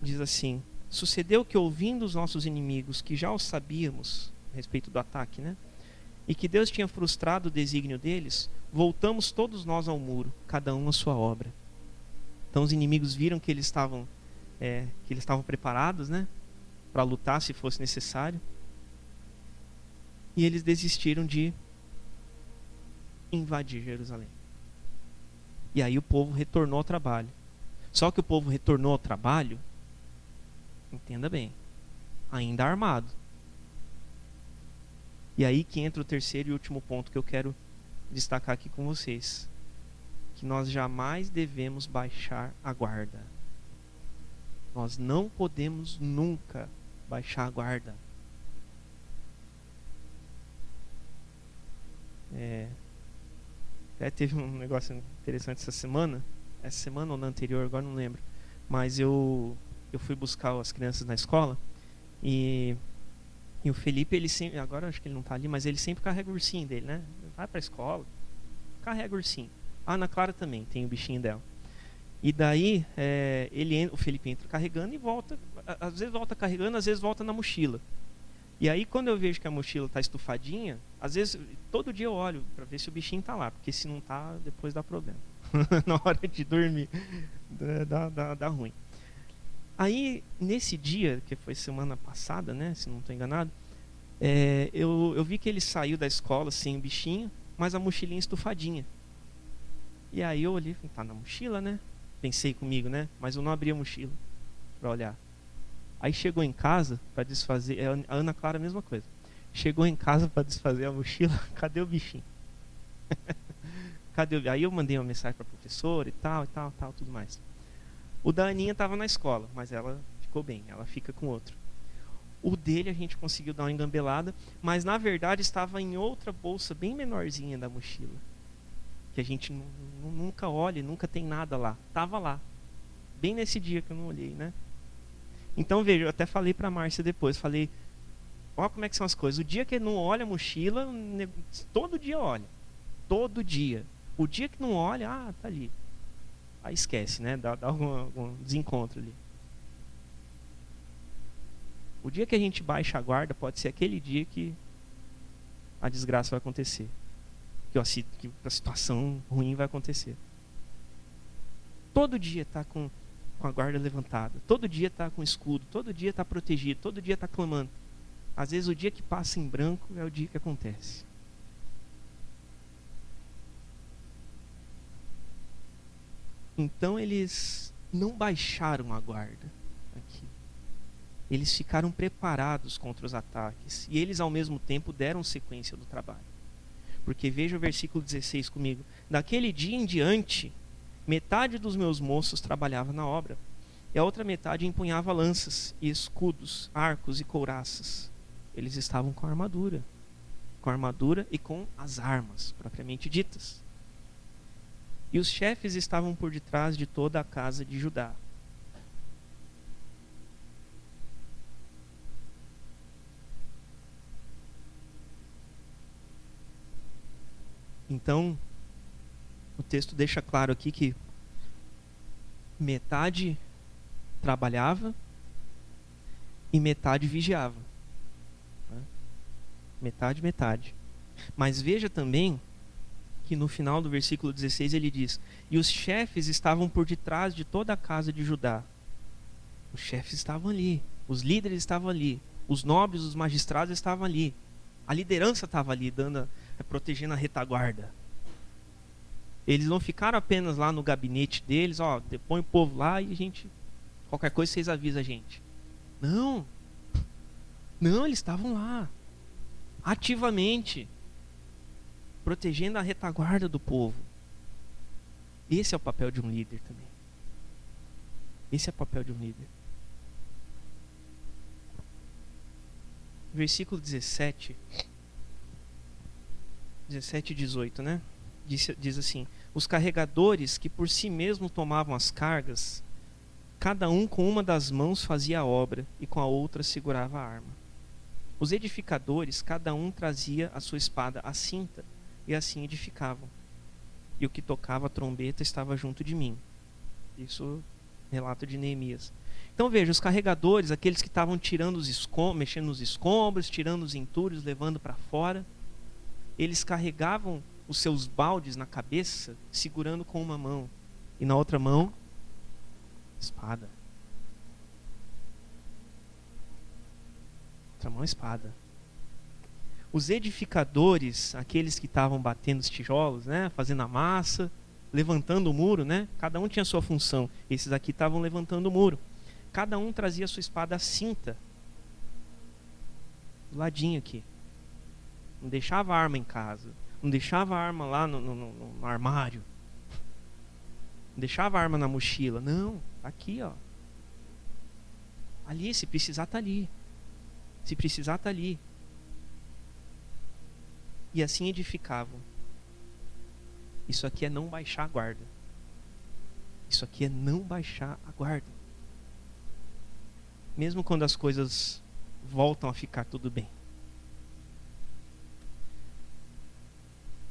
diz assim: sucedeu que, ouvindo os nossos inimigos, que já o sabíamos a respeito do ataque, né? E que Deus tinha frustrado o desígnio deles, voltamos todos nós ao muro, cada um a sua obra. Então os inimigos viram que eles estavam preparados, né, para lutar se fosse necessário. E eles desistiram de invadir Jerusalém. E aí o povo retornou ao trabalho. Só que o povo retornou ao trabalho, entenda bem, ainda armado. E aí que entra o terceiro e último ponto que eu quero destacar aqui com vocês: que nós jamais devemos baixar a guarda. Nós não podemos nunca baixar a guarda. Até teve um negócio interessante essa semana ou na anterior, agora não lembro, mas eu fui buscar as crianças na escola e o Felipe, ele sempre, agora acho que ele não tá ali, mas ele sempre carrega o ursinho dele, né? Vai pra escola, carrega o ursinho. A Ana Clara também tem o bichinho dela. E daí o Felipe entra carregando e volta, às vezes volta carregando, às vezes volta na mochila. E aí quando eu vejo que a mochila tá estufadinha, às vezes, todo dia eu olho para ver se o bichinho tá lá, porque se não tá, depois dá problema. Na hora de dormir, dá ruim. Aí, nesse dia, que foi semana passada, né, se não estou enganado, eu vi que ele saiu da escola sem o bichinho, mas a mochilinha estufadinha. E aí eu olhei e falei: tá na mochila, né? Pensei comigo, né? Mas eu não abri a mochila para olhar. Aí chegou em casa para desfazer, a Ana Clara a mesma coisa. Chegou em casa para desfazer a mochila, cadê o bichinho? Aí eu mandei uma mensagem para a professora e tal, tudo mais. O da Aninha estava na escola, mas ela ficou bem, ela fica com outro. O dele a gente conseguiu dar uma engambelada, mas na verdade estava em outra bolsa bem menorzinha da mochila, que a gente nunca olha, nunca tem nada lá. Estava lá, bem nesse dia que eu não olhei, né? Então veja, eu até falei para a Márcia depois, falei: Olha como é que são as coisas. O dia que ele não olha a mochila, todo dia olha. Todo dia. O dia que não olha, tá ali. Aí esquece, né? Dá algum desencontro ali. O dia que a gente baixa a guarda, pode ser aquele dia que a desgraça vai acontecer. Que a situação ruim vai acontecer. Todo dia está com a guarda levantada. Todo dia está com escudo. Todo dia está protegido. Todo dia está clamando. Às vezes o dia que passa em branco é o dia que acontece. Então eles não baixaram a guarda aqui. Eles ficaram preparados contra os ataques. E eles ao mesmo tempo deram sequência do trabalho. Porque veja o versículo 16 comigo. Daquele dia em diante, metade dos meus moços trabalhava na obra. E a outra metade empunhava lanças e escudos, arcos e couraças. Eles estavam com a armadura. Com a armadura e com as armas, propriamente ditas. E os chefes estavam por detrás de toda a casa de Judá. Então, o texto deixa claro aqui que metade trabalhava e metade vigiava. Metade, metade. Mas veja também que no final do versículo 16 ele diz: e os chefes estavam por detrás de toda a casa de Judá. Os chefes estavam ali, os líderes estavam ali, os nobres, os magistrados estavam ali, a liderança estava ali, protegendo a retaguarda. Eles não ficaram apenas lá no gabinete deles, põe o povo lá e qualquer coisa vocês avisam a gente. Não, eles estavam lá, ativamente, protegendo a retaguarda do povo. Esse é o papel de um líder também. Esse é o papel de um líder. Versículo 17 e 18, né? Diz assim: os carregadores que por si mesmos tomavam as cargas, cada um com uma das mãos fazia a obra e com a outra segurava a arma. Os edificadores, cada um trazia a sua espada à cinta, e assim edificavam. E o que tocava a trombeta estava junto de mim. Isso relato de Neemias. Então veja, os carregadores, aqueles que estavam tirando mexendo nos escombros, tirando os entulhos, levando para fora, eles carregavam os seus baldes na cabeça, segurando com uma mão, e na outra mão, espada. Outra mão, espada. Os edificadores, aqueles que estavam batendo os tijolos, né, fazendo a massa, levantando o muro, né, cada um tinha a sua função. Esses aqui estavam levantando o muro. Cada um trazia a sua espada à cinta, do ladinho aqui. Não deixava a arma em casa, não deixava a arma lá no armário, não deixava a arma na mochila. Não, aqui, ó. Ali, se precisar, tá ali. Se precisar, tá ali. E assim edificavam. Isso aqui é não baixar a guarda. Isso aqui é não baixar a guarda. Mesmo quando as coisas voltam a ficar tudo bem.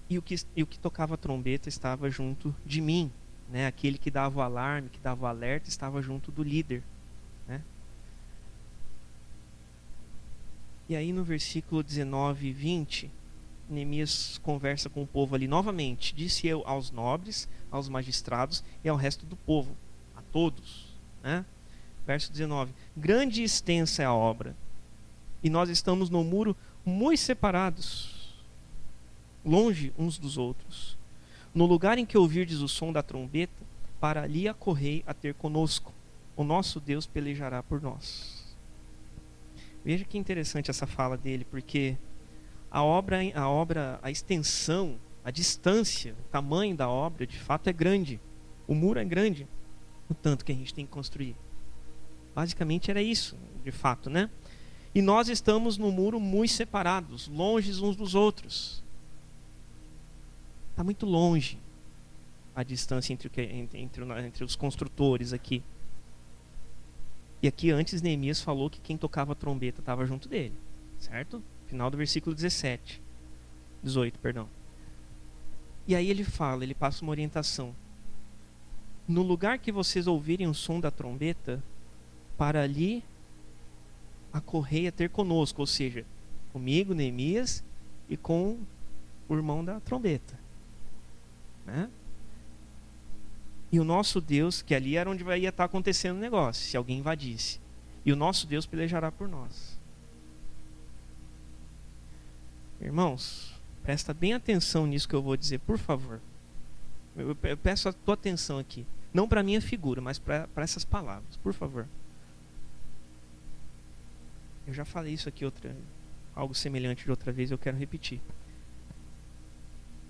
E o que tocava a trombeta estava junto de mim, né? Aquele que dava o alarme, que dava o alerta, estava junto do líder, né? E aí no versículo 19 e 20, Neemias conversa com o povo ali novamente. Disse eu aos nobres, aos magistrados e ao resto do povo, a todos, né? Verso 19: grande e extensa é a obra, e nós estamos no muro muito separados, longe uns dos outros. No lugar em que ouvirdes o som da trombeta, para ali acorrei a ter conosco. O nosso Deus pelejará por nós. Veja que interessante essa fala dele, porque a extensão, a distância, o tamanho da obra, de fato é grande. O muro é grande, o tanto que a gente tem que construir. Basicamente era isso, de fato, né? E nós estamos no muro muito separados, longe uns dos outros. Está muito longe a distância entre os construtores aqui. E aqui antes Neemias falou que quem tocava a trombeta estava junto dele. certo? Final do versículo 18, perdão. E aí ele fala, ele passa uma orientação. No lugar que vocês ouvirem o som da trombeta, para ali acorrei a ter conosco, ou seja, comigo, Neemias, e com o irmão da trombeta, né? E o nosso Deus, que ali era onde ia estar acontecendo o negócio, se alguém invadisse. E o nosso Deus pelejará por nós. Irmãos, presta bem atenção nisso que eu vou dizer, por favor. Eu peço a tua atenção aqui. Não para a minha figura, mas para essas palavras, por favor. Eu já falei isso aqui algo semelhante de outra vez, eu quero repetir.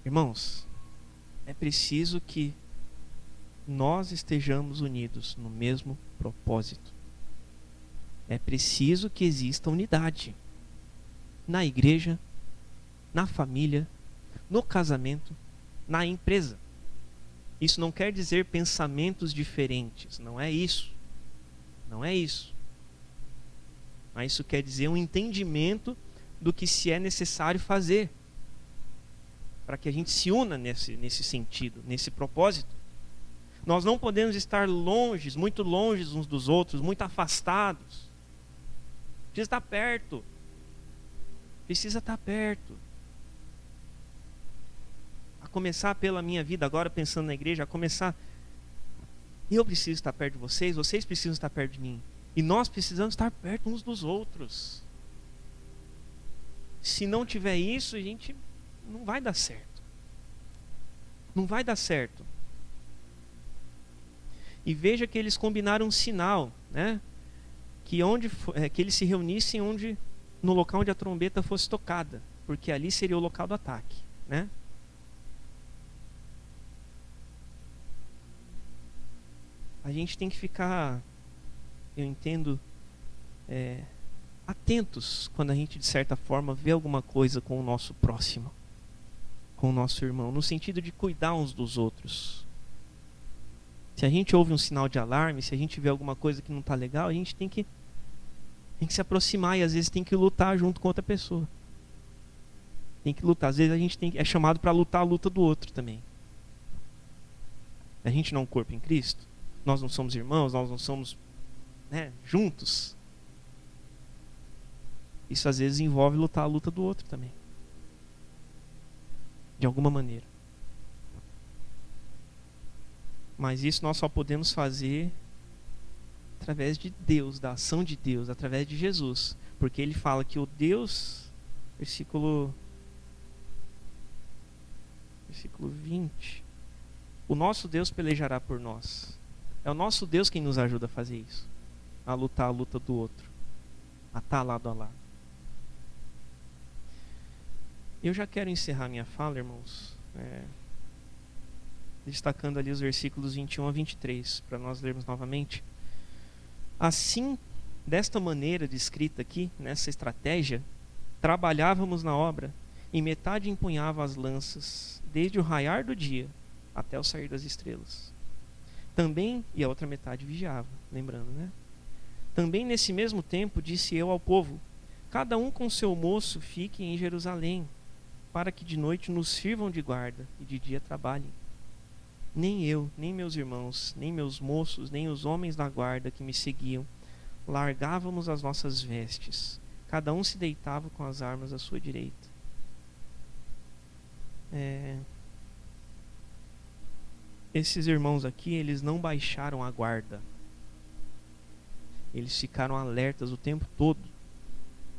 Irmãos, é preciso que nós estejamos unidos no mesmo propósito. É preciso que exista unidade na igreja, na família, no casamento, na empresa. Isso não quer dizer pensamentos diferentes, não é isso. Não é isso. Mas isso quer dizer um entendimento do que se é necessário fazer para que a gente se una nesse sentido, nesse propósito. Nós não podemos estar longe, muito longe uns dos outros, muito afastados. Precisa estar perto. Precisa estar perto. A começar pela minha vida, agora pensando na igreja, a começar... Eu preciso estar perto de vocês, vocês precisam estar perto de mim. E nós precisamos estar perto uns dos outros. Se não tiver isso, a gente não vai dar certo. Não vai dar certo. E veja que eles combinaram um sinal, né? Que eles se reunissem no local onde a trombeta fosse tocada, porque ali seria o local do ataque, né? A gente tem que ficar, eu entendo, atentos quando a gente, de certa forma, vê alguma coisa com o nosso próximo, com o nosso irmão, no sentido de cuidar uns dos outros. Se a gente ouve um sinal de alarme, se a gente vê alguma coisa que não está legal, a gente tem que se aproximar e às vezes tem que lutar junto com outra pessoa. Tem que lutar. Às vezes a gente é chamado para lutar a luta do outro também. A gente não é um corpo em Cristo. Nós não somos irmãos, nós não somos, né, juntos. Isso às vezes envolve lutar a luta do outro também. De alguma maneira. Mas isso nós só podemos fazer através de Deus, da ação de Deus, através de Jesus. Porque ele fala que o Deus, versículo 20, o nosso Deus pelejará por nós. É o nosso Deus quem nos ajuda a fazer isso, a lutar a luta do outro, a estar lado a lado. Eu já quero encerrar minha fala, irmãos, destacando ali os versículos 21 a 23, para nós lermos novamente. Assim, desta maneira descrita aqui, nessa estratégia, trabalhávamos na obra, e metade empunhava as lanças, desde o raiar do dia até o sair das estrelas. Também, e a outra metade vigiava, lembrando, né? Também nesse mesmo tempo disse eu ao povo: cada um com seu moço fique em Jerusalém, para que de noite nos sirvam de guarda e de dia trabalhem. Nem eu, nem meus irmãos, nem meus moços, nem os homens da guarda que me seguiam, largávamos as nossas vestes. Cada um se deitava com as armas à sua direita. Esses irmãos aqui, eles não baixaram a guarda. Eles ficaram alertas o tempo todo,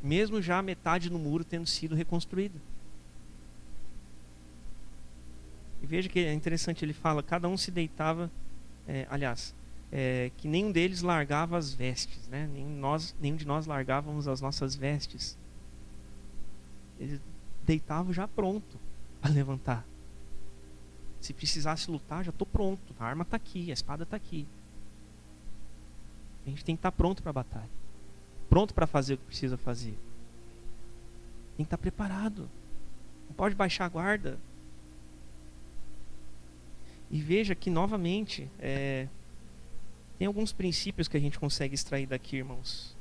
mesmo já a metade do muro tendo sido reconstruída. E veja que é interessante, ele fala, cada um se deitava, que nenhum deles largava as vestes, né? Nenhum de nós largávamos as nossas vestes. Eles deitavam já pronto para levantar. Se precisasse lutar, já estou pronto. A arma está aqui, a espada está aqui. A gente tem que estar pronto para a batalha. Pronto para fazer o que precisa fazer. Tem que estar preparado. Não pode baixar a guarda. E veja que, novamente, tem alguns princípios que a gente consegue extrair daqui, irmãos.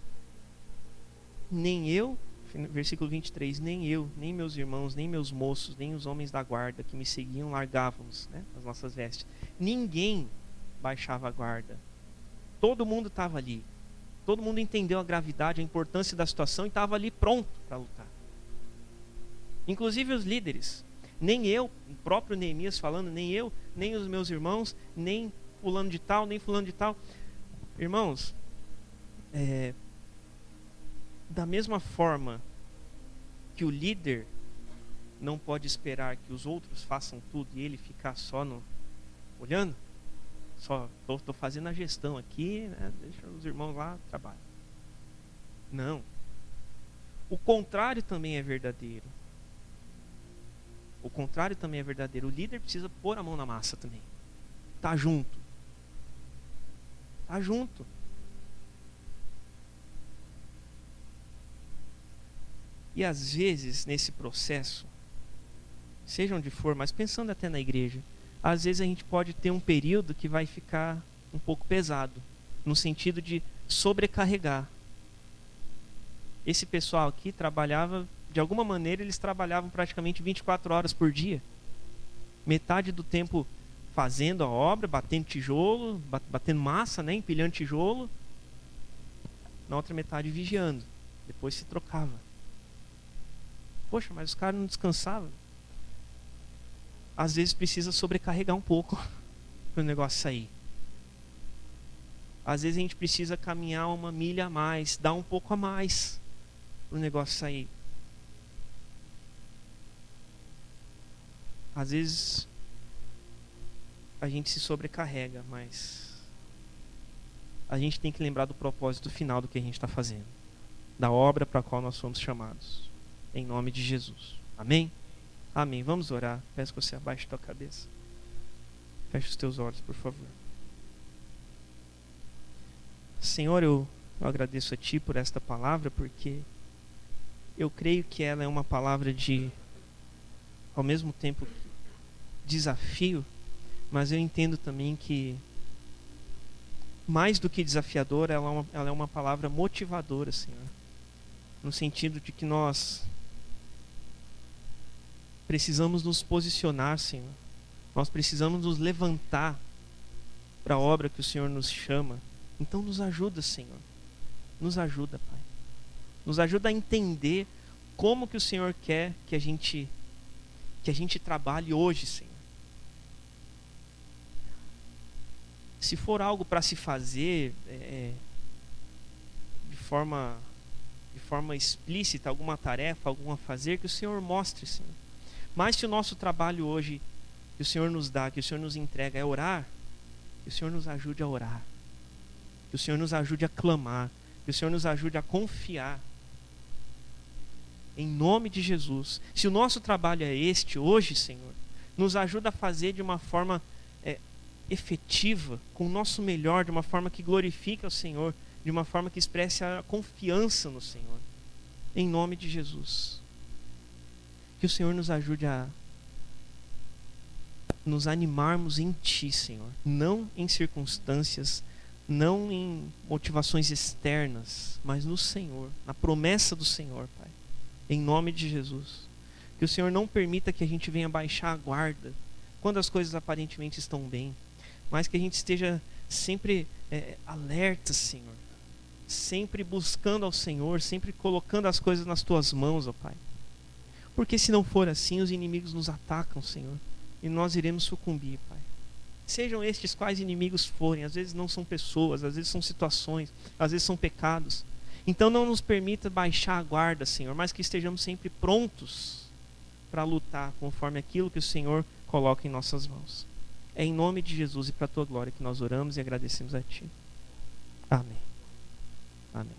Nem eu Versículo 23, nem eu, nem meus irmãos, nem meus moços, nem os homens da guarda que me seguiam largávamos, né, as nossas vestes. Ninguém baixava a guarda. Todo mundo estava ali. Todo mundo entendeu a gravidade, a importância da situação e estava ali pronto para lutar. Inclusive os líderes. Nem eu, o próprio Neemias falando, nem eu, nem os meus irmãos, nem fulano de tal, nem fulano de tal. Irmãos, da mesma forma que o líder não pode esperar que os outros façam tudo e ele ficar só olhando, só estou fazendo a gestão aqui, né, deixa os irmãos lá trabalhar. Não. O contrário também é verdadeiro. O contrário também é verdadeiro. O líder precisa pôr a mão na massa também. Tá junto. Tá junto. E às vezes, nesse processo, seja onde for, mas pensando até na igreja, às vezes a gente pode ter um período que vai ficar um pouco pesado, no sentido de sobrecarregar. Esse pessoal aqui trabalhava, de alguma maneira, eles trabalhavam praticamente 24 horas por dia. Metade do tempo fazendo a obra, batendo tijolo, batendo massa, né, empilhando tijolo. Na outra metade vigiando. Depois se trocava. Poxa, mas os caras não descansavam. Às vezes precisa sobrecarregar um pouco para o negócio sair. Às vezes a gente precisa caminhar uma milha a mais, dar um pouco a mais para o negócio sair. Às vezes a gente se sobrecarrega, mas a gente tem que lembrar do propósito final do que a gente está fazendo, da obra para a qual nós fomos chamados, em nome de Jesus. Amém? Amém. Vamos orar. Peço que você abaixe a tua cabeça. Feche os teus olhos, por favor. Senhor, eu agradeço a Ti por esta palavra, porque eu creio que ela é uma palavra de, ao mesmo tempo, desafio, mas eu entendo também que, mais do que desafiadora, ela é uma palavra motivadora, Senhor. No sentido de que nós precisamos nos posicionar, Senhor. Nós precisamos nos levantar para a obra que o Senhor nos chama. Então nos ajuda, Senhor. Nos ajuda, Pai. Nos ajuda a entender como que o Senhor quer que a gente trabalhe hoje, Senhor. Se for algo para se fazer de forma explícita, alguma tarefa, algum a fazer, que o Senhor mostre, Senhor. Mas se o nosso trabalho hoje, que o Senhor nos dá, que o Senhor nos entrega, é orar, que o Senhor nos ajude a orar. Que o Senhor nos ajude a clamar. Que o Senhor nos ajude a confiar. Em nome de Jesus. Se o nosso trabalho é este hoje, Senhor, nos ajuda a fazer de uma forma efetiva, com o nosso melhor, de uma forma que glorifique ao Senhor, de uma forma que expresse a confiança no Senhor. Em nome de Jesus. Que o Senhor nos ajude a nos animarmos em Ti, Senhor. Não em circunstâncias, não em motivações externas, mas no Senhor, na promessa do Senhor, Pai. Em nome de Jesus. Que o Senhor não permita que a gente venha baixar a guarda quando as coisas aparentemente estão bem, mas que a gente esteja sempre alerta, Senhor. Sempre buscando ao Senhor, sempre colocando as coisas nas Tuas mãos, ó Pai. Porque se não for assim, os inimigos nos atacam, Senhor, e nós iremos sucumbir, Pai. Sejam estes quais inimigos forem, às vezes não são pessoas, às vezes são situações, às vezes são pecados. Então não nos permita baixar a guarda, Senhor, mas que estejamos sempre prontos para lutar conforme aquilo que o Senhor coloca em nossas mãos. É em nome de Jesus e para a Tua glória que nós oramos e agradecemos a Ti. Amém. Amém.